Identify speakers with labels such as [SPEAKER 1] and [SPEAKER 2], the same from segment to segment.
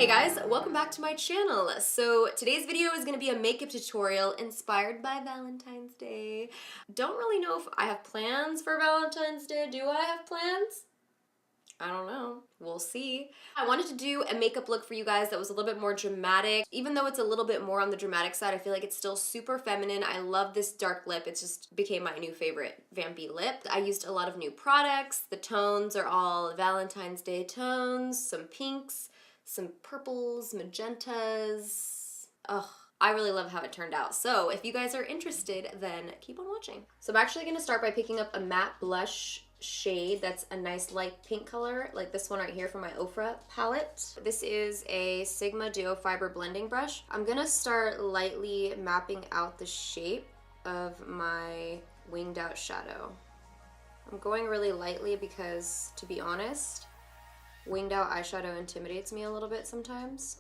[SPEAKER 1] Hey guys, welcome back to my channel. So today's video is going to be a makeup tutorial inspired by Valentine's Day. Don't really know if I have plans for Valentine's Day. Do I have plans? I don't know. We'll see. I wanted to do a makeup look for you guys that was a little bit more dramatic. Even though it's a little bit more on the dramatic side, I feel like it's still super feminine. I love this dark lip. It just became my new favorite vampy lip. I used a lot of new products. The tones are all Valentine's Day tones, some pinks, some purples, magentas. Ugh, I really love how it turned out. So if you guys are interested, then keep on watching. So I'm actually gonna start by picking up a matte blush shade that's a nice light pink color, like this one right here from my OFRA palette. This is a Sigma Duo Fiber blending brush. I'm gonna start lightly mapping out the shape of my winged out shadow. I'm going really lightly because, to be honest, winged out eyeshadow intimidates me a little bit sometimes.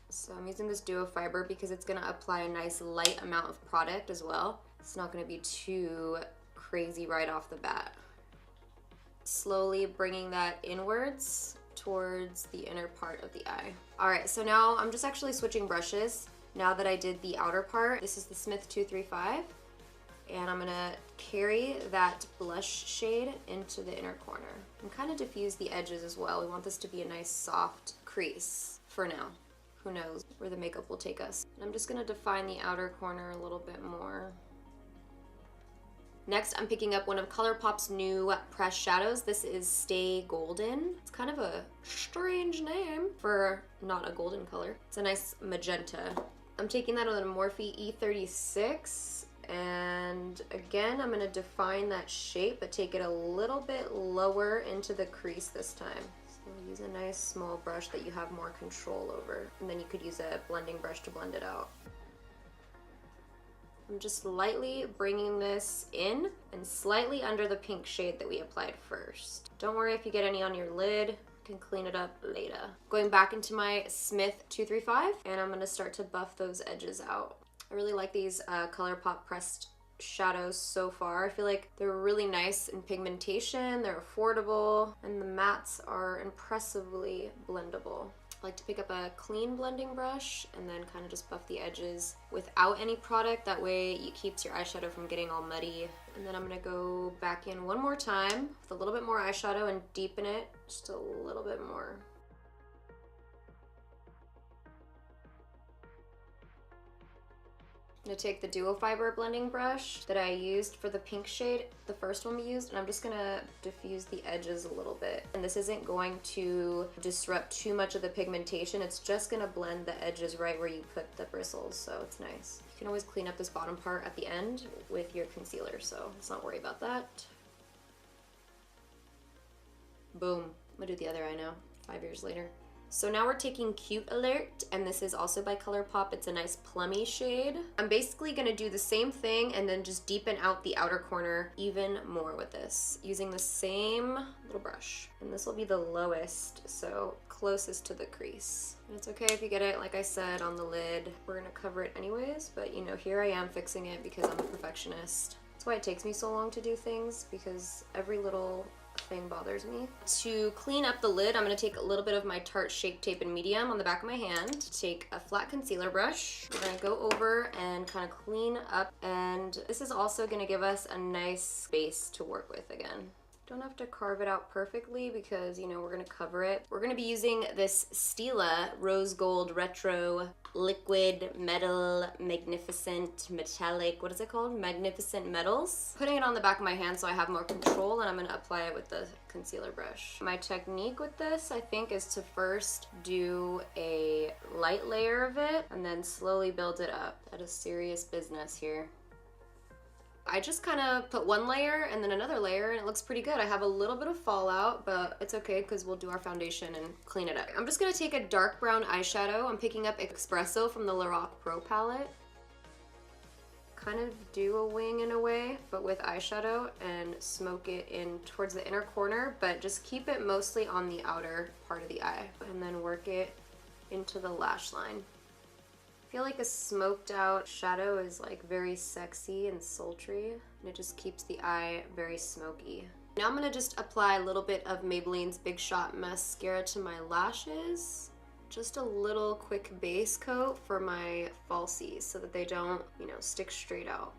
[SPEAKER 1] So I'm using this Duo Fiber because it's gonna apply a nice light amount of product as well. It's not gonna be too crazy right off the bat. Slowly bringing that inwards towards the inner part of the eye. All right, so now I'm just actually switching brushes. Now that I did the outer part, this is the Smith 235, and I'm gonna carry that blush shade into the inner corner and kind of diffuse the edges as well. We want this to be a nice soft crease for now. Who knows where the makeup will take us. And I'm just gonna define the outer corner a little bit more. Next, I'm picking up one of Colourpop's new pressed shadows. This is Stay Golden. It's kind of a strange name for not a golden color. It's a nice magenta. I'm taking that on a Morphe E36, and again, I'm gonna define that shape, but take it a little bit lower into the crease this time. So use a nice small brush that you have more control over, and then you could use a blending brush to blend it out. I'm just lightly bringing this in and slightly under the pink shade that we applied first. Don't worry if you get any on your lid, you can clean it up later. Going back into my Smith 235, and I'm gonna start to buff those edges out. I really like these Colourpop pressed shadows so far. I feel like they're really nice in pigmentation, they're affordable, and the mattes are impressively blendable. I like to pick up a clean blending brush and then kind of just buff the edges without any product. That way it keeps your eyeshadow from getting all muddy. And then I'm gonna go back in one more time with a little bit more eyeshadow and deepen it just a little bit more. I'm gonna take the Duo Fiber blending brush that I used for the pink shade, the first one we used, and I'm just gonna diffuse the edges a little bit. And this isn't going to disrupt too much of the pigmentation. It's just gonna blend the edges right where you put the bristles, so it's nice. You can always clean up this bottom part at the end with your concealer, so let's not worry about that. Boom. I'm gonna do the other eye now, 5 years later. So now we're taking Cute Alert, and this is also by Colourpop. It's a nice plummy shade. I'm basically gonna do the same thing and then just deepen out the outer corner even more with this, using the same little brush. And this will be the lowest, so closest to the crease. And it's okay if you get it, like I said, on the lid. We're gonna cover it anyways, but you know, here I am fixing it because I'm a perfectionist. That's why it takes me so long to do things, because every little thing bothers me. To clean up the lid, I'm going to take a little bit of my Tarte Shape Tape in medium on the back of my hand. Take a flat concealer brush. We're going to go over and kind of clean up, and this is also going to give us a nice base to work with again. Don't have to carve it out perfectly because, you know, we're going to cover it. We're going to be using this Stila Rose Gold Retro Liquid Metal Magnificent Metallic, what is it called? Magnificent Metals. Putting it on the back of my hand so I have more control, and I'm going to apply it with the concealer brush. My technique with this, I think, is to first do a light layer of it and then slowly build it up. That is serious business here. I just kind of put one layer and then another layer, and it looks pretty good. I have a little bit of fallout, but it's okay because we'll do our foundation and clean it up. I'm just going to take a dark brown eyeshadow. I'm picking up Expresso from the Lorac Pro palette. Kind of do a wing in a way, but with eyeshadow, and smoke it in towards the inner corner, but just keep it mostly on the outer part of the eye, and then work it into the lash line. I feel like a smoked out shadow is like very sexy and sultry, and it just keeps the eye very smoky. Now I'm gonna just apply a little bit of Maybelline's Big Shot Mascara to my lashes. just a little quick base coat for my falsies so that they don't, you know, stick straight out.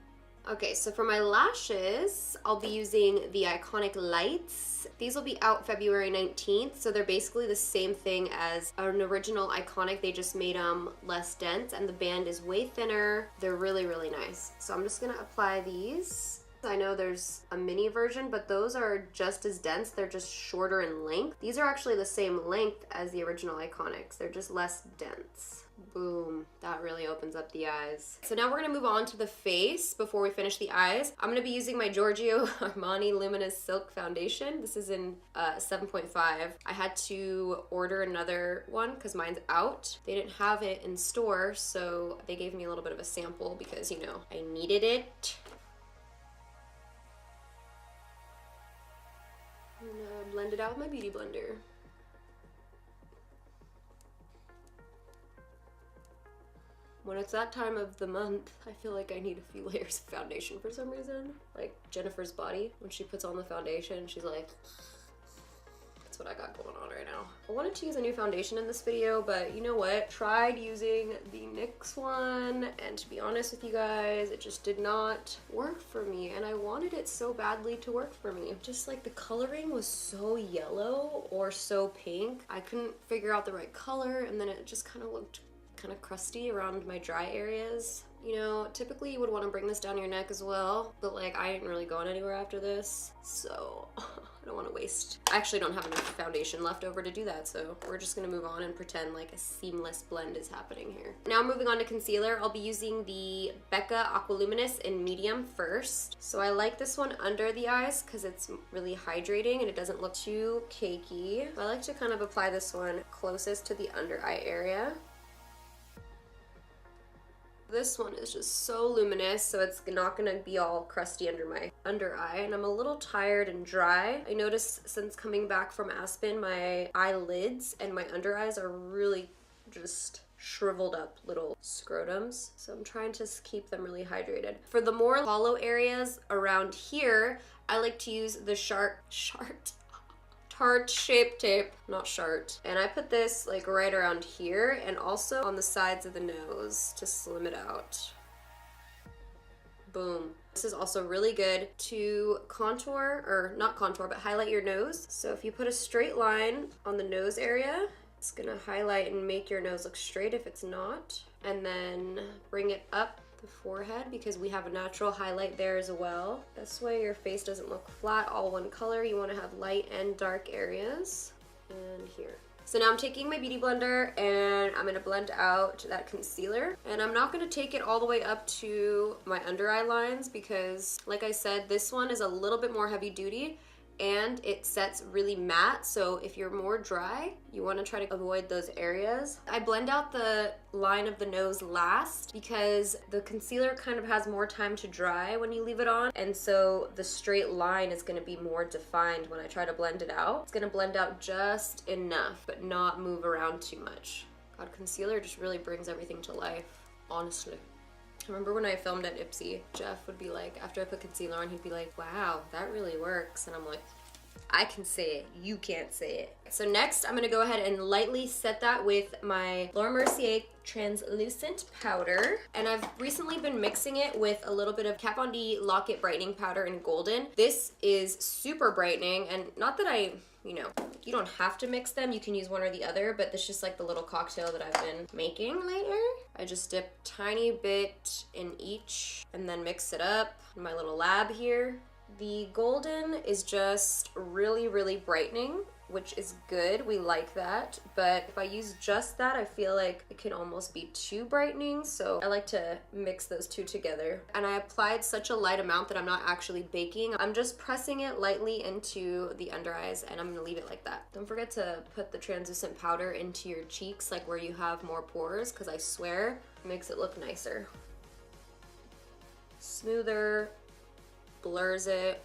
[SPEAKER 1] Okay, so for my lashes, I'll be using the iconic Lites. These will be out February 19th, so they're basically the same thing as an original iconic. They just made them less dense, and the band is way thinner. They're really, really nice. So I'm just gonna apply these. I know there's a mini version, but those are just as dense. They're just shorter in length. These are actually the same length as the original iconics. They're just less dense. Boom, that really opens up the eyes. So now we're gonna move on to the face before we finish the eyes. I'm gonna be using my Giorgio Armani Luminous Silk Foundation. This is in 7.5. I had to order another one because mine's out. They didn't have it in store, so they gave me a little bit of a sample because, you know, I needed it. I'm gonna blend it out with my beauty blender. When it's that time of the month, I feel like I need a few layers of foundation for some reason. Like Jennifer's Body, when she puts on the foundation, she's like, that's what I got going on right now. I wanted to use a new foundation in this video, but you know what? Tried using the NYX one, and to be honest with you guys, it just did not work for me, and I wanted it so badly to work for me. Just like the coloring was so yellow or so pink, I couldn't figure out the right color, and then it just kind of looked kind of crusty around my dry areas. You know, typically you would want to bring this down your neck as well, but like I ain't really going anywhere after this, so I don't want to waste. I actually don't have enough foundation left over to do that, so we're just gonna move on and pretend like a seamless blend is happening here. Now moving on to concealer, I'll be using the BECCA Aqua Luminous in medium first. So I like this one under the eyes because it's really hydrating and it doesn't look too cakey. I like to kind of apply this one closest to the under eye area. This one is just so luminous, so it's not gonna be all crusty under my under eye, and I'm a little tired and dry. I noticed since coming back from Aspen, my eyelids and my under eyes are really just shriveled up little scrotums, so I'm trying to keep them really hydrated. For the more hollow areas around here, I like to use the Tarte Shape Tape, not Shart. And I put this like right around here and also on the sides of the nose to slim it out. Boom. This is also really good to contour, or not contour, but highlight your nose. So if you put a straight line on the nose area, it's gonna highlight and make your nose look straight if it's not. And then bring it up the forehead because we have a natural highlight there as well. This way your face doesn't look flat, all one color. You want to have light and dark areas. And here. So now I'm taking my beauty blender and I'm going to blend out that concealer. And I'm not going to take it all the way up to my under eye lines because, like I said, this one is a little bit more heavy duty and it sets really matte, so if you're more dry, you want to try to avoid those areas. I blend out the line of the nose last because the concealer kind of has more time to dry when you leave it on, and so the straight line is going to be more defined when I try to blend it out. It's going to blend out just enough, but not move around too much. God, concealer just really brings everything to life, honestly. I remember when I filmed at Ipsy, Jeff would be like, after I put concealer on, he'd be like, wow, that really works. And I'm like, I can say it, you can't say it. So next, I'm gonna go ahead and lightly set that with my Laura Mercier translucent powder. And I've recently been mixing it with a little bit of Kat Von D Lock-It Brightening Powder in Golden. This is super brightening, and not that you know, you don't have to mix them, you can use one or the other, but this is just like the little cocktail that I've been making lately. I just dip a tiny bit in each and then mix it up in my little lab here. The golden is just really, really brightening, which is good. We like that. But if I use just that, I feel like it can almost be too brightening. So I like to mix those two together. And I applied such a light amount that I'm not actually baking. I'm just pressing it lightly into the under eyes, and I'm gonna leave it like that. Don't forget to put the translucent powder into your cheeks, like where you have more pores, because I swear it makes it look nicer. Smoother, blurs it.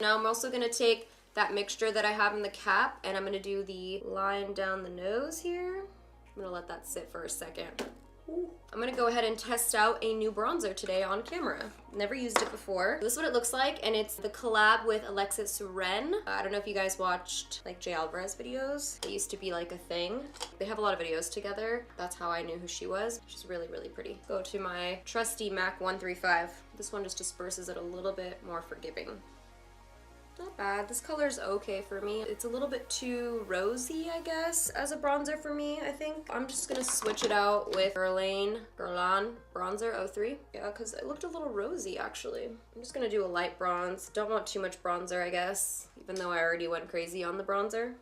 [SPEAKER 1] Now I'm also gonna take that mixture that I have in the cap and I'm gonna do the line down the nose here. I'm gonna let that sit for a second. I'm gonna go ahead and test out a new bronzer today on camera. Never used it before. This is what it looks like, and it's the collab with Alexis Ren. I don't know if you guys watched like Jay Alvarez videos. It used to be like a thing. They have a lot of videos together. That's how I knew who she was. She's really, really pretty. Go to my trusty MAC 135. This one just disperses it a little bit more forgiving. Not bad. This color's okay for me. It's a little bit too rosy, I guess, as a bronzer for me, I think. I'm just gonna switch it out with Guerlain bronzer 03. Yeah, because it looked a little rosy, actually. I'm just gonna do a light bronze. Don't want too much bronzer, I guess, even though I already went crazy on the bronzer.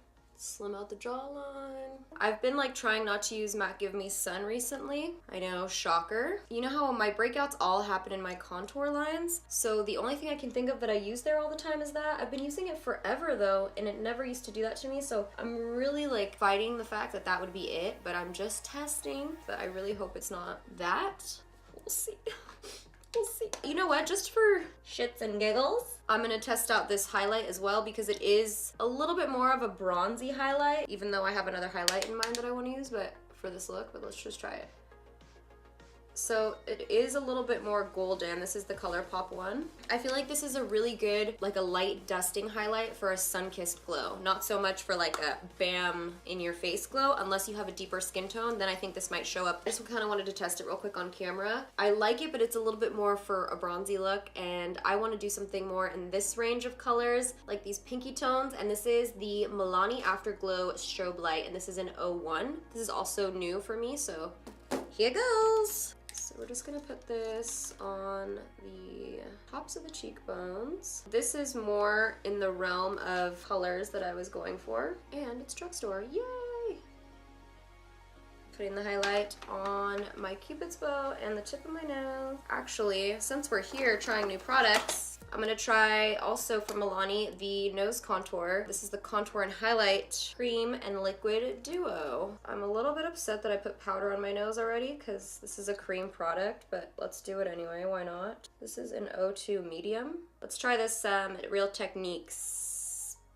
[SPEAKER 1] Slim out the jawline. I've been like trying not to use MAC Give Me Sun recently. I know, shocker. You know how my breakouts all happen in my contour lines? So the only thing I can think of that I use there all the time is that. I've been using it forever though, and it never used to do that to me. So I'm really like fighting the fact that that would be it, but I'm just testing. But I really hope it's not that. We'll see. We'll see. You know what, just for shits and giggles, I'm gonna test out this highlight as well because it is a little bit more of a bronzy highlight, even though I have another highlight in mind that I want to use, but for this look, but let's just try it. So it is a little bit more golden. This is the Colourpop one. I feel like this is a really good, like a light dusting highlight for a sun-kissed glow. Not so much for like a bam in your face glow. Unless you have a deeper skin tone, then I think this might show up. I just kind of wanted to test it real quick on camera. I like it, but it's a little bit more for a bronzy look, and I want to do something more in this range of colors, like these pinky tones, and this is the Milani Afterglow Strobelight, and this is an 01. This is also new for me, so here goes. So we're just gonna put this on the tops of the cheekbones. This is more in the realm of colors that I was going for. And it's drugstore, yay! Putting the highlight on my Cupid's bow and the tip of my nose. Actually, since we're here trying new products, I'm gonna try also from Milani the nose contour. This is the Contour and Highlight Cream and Liquid Duo. I'm a little bit upset that I put powder on my nose already because this is a cream product, but let's do it anyway, why not? This is an 02 medium. Let's try this Real Techniques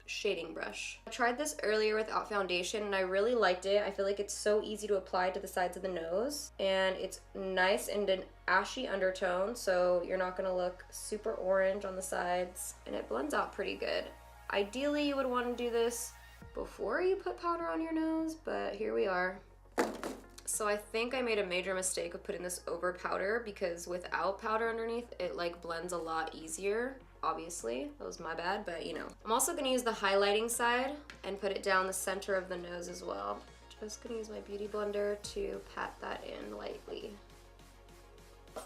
[SPEAKER 1] shading brush. I tried this earlier without foundation and I really liked it. I feel like it's so easy to apply to the sides of the nose, and it's nice and an ashy undertone, so you're not gonna look super orange on the sides, and it blends out pretty good. Ideally, you would want to do this before you put powder on your nose, but here we are. So I think I made a major mistake of putting this over powder, because without powder underneath, it like blends a lot easier. Obviously, that was my bad, but you know. I'm also gonna use the highlighting side and put it down the center of the nose as well. Just gonna use my beauty blender to pat that in lightly.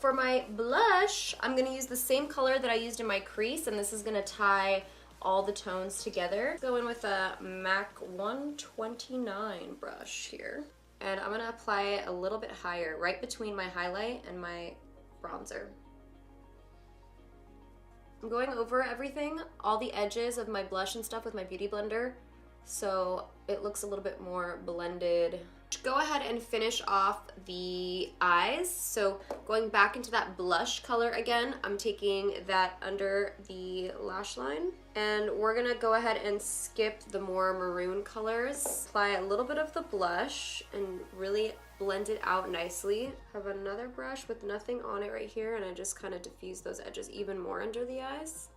[SPEAKER 1] For my blush, I'm gonna use the same color that I used in my crease, and this is gonna tie all the tones together. Go in with a MAC 129 brush here. And I'm gonna apply it a little bit higher, right between my highlight and my bronzer. I'm going over everything, all the edges of my blush and stuff with my beauty blender, so it looks a little bit more blended. Go ahead and finish off the eyes. So going back into that blush color again, I'm taking that under the lash line, and we're gonna go ahead and skip the more maroon colors. Apply a little bit of the blush and really blend it out nicely. Have another brush with nothing on it right here, and I just kind of diffuse those edges even more under the eyes.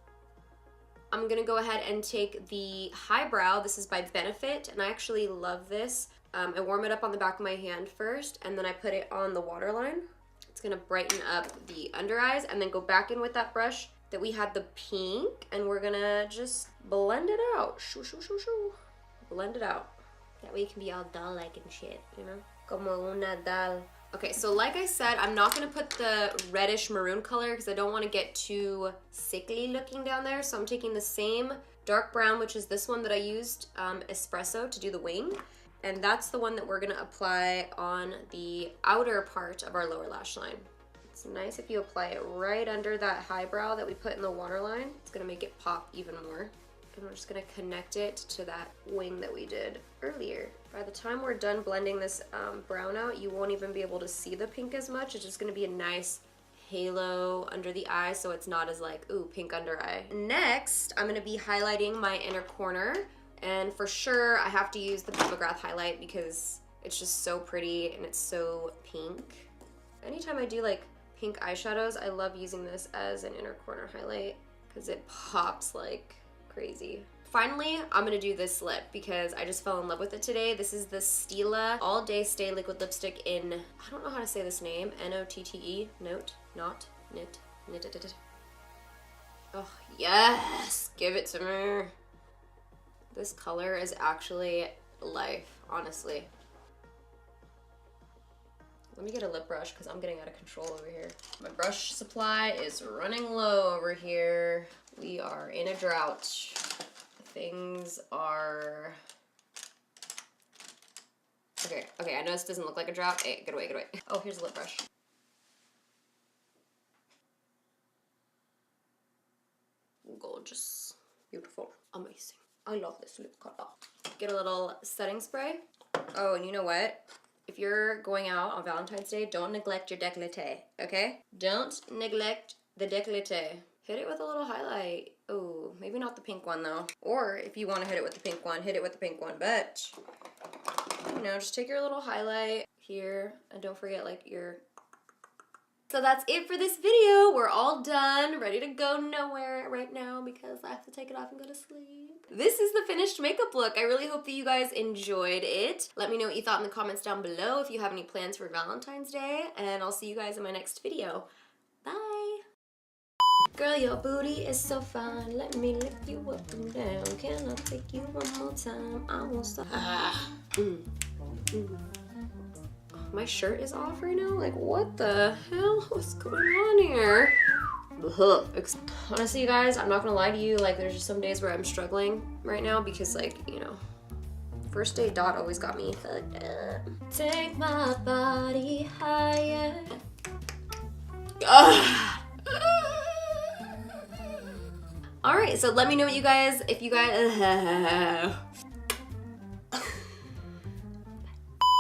[SPEAKER 1] I'm gonna go ahead and take the highbrow. This is by Benefit, and I actually love this. I warm it up on the back of my hand first, and then I put it on the waterline. It's gonna brighten up the under eyes, and then go back in with that brush that we had the pink, and we're gonna just blend it out. Shoo, shoo, shoo, shoo. Blend it out. That way you can be all doll-like and shit, you know? Como una doll. Okay, so like I said, I'm not gonna put the reddish maroon color because I don't wanna get too sickly looking down there. So I'm taking the same dark brown, which is this one that I used, Expresso, to do the wing. And that's the one that we're gonna apply on the outer part of our lower lash line. It's nice if you apply it right under that highbrow that we put in the waterline. It's gonna make it pop even more. And we're just gonna connect it to that wing that we did earlier. By the time we're done blending this brown out, you won't even be able to see the pink as much. It's just gonna be a nice halo under the eye, so it's not as like, ooh, pink under eye. Next, I'm gonna be highlighting my inner corner. And for sure, I have to use the Purple Grass highlight because it's just so pretty and it's so pink. Anytime I do like pink eyeshadows, I love using this as an inner corner highlight because it pops like crazy. Finally, I'm gonna do this lip because I just fell in love with it today. This is the Stila All Day Stay Liquid Lipstick in, I don't know how to say this name, N-O-T-T-E, Note, Not, Knit, Knit. Oh, yes, give it to me. This color is actually life, honestly. Let me get a lip brush because I'm getting out of control over here. My brush supply is running low over here. We are in a drought. Things are... Okay, I know this doesn't look like a drought. Hey, get away. Oh, here's a lip brush. Gorgeous. Beautiful. Amazing. I love this lip color. Get a little setting spray. Oh, and you know what? If you're going out on Valentine's Day, don't neglect your décolleté, okay? Don't neglect the décolleté. Hit it with a little highlight. Oh, maybe not the pink one though. Or if you want to hit it with the pink one, hit it with the pink one. But, you know, just take your little highlight here and don't forget like your... So that's it for this video. We're all done, ready to go nowhere right now because I have to take it off and go to sleep. This is the finished makeup look. I really hope that you guys enjoyed it. Let me know what you thought in the comments down below if you have any plans for Valentine's Day, and I'll see you guys in my next video. Bye! Girl, your booty is so fine. Let me lift you up and down. Can I take you one more time? I won't stop. My shirt is off right now? Like, what the hell? What's going on here? Honestly, you guys, I'm not gonna lie to you. Like, there's just some days where I'm struggling right now because, like, you know, first day dot always got me fucked up. Take my body higher. Alright, so let me know what you guys, if you guys...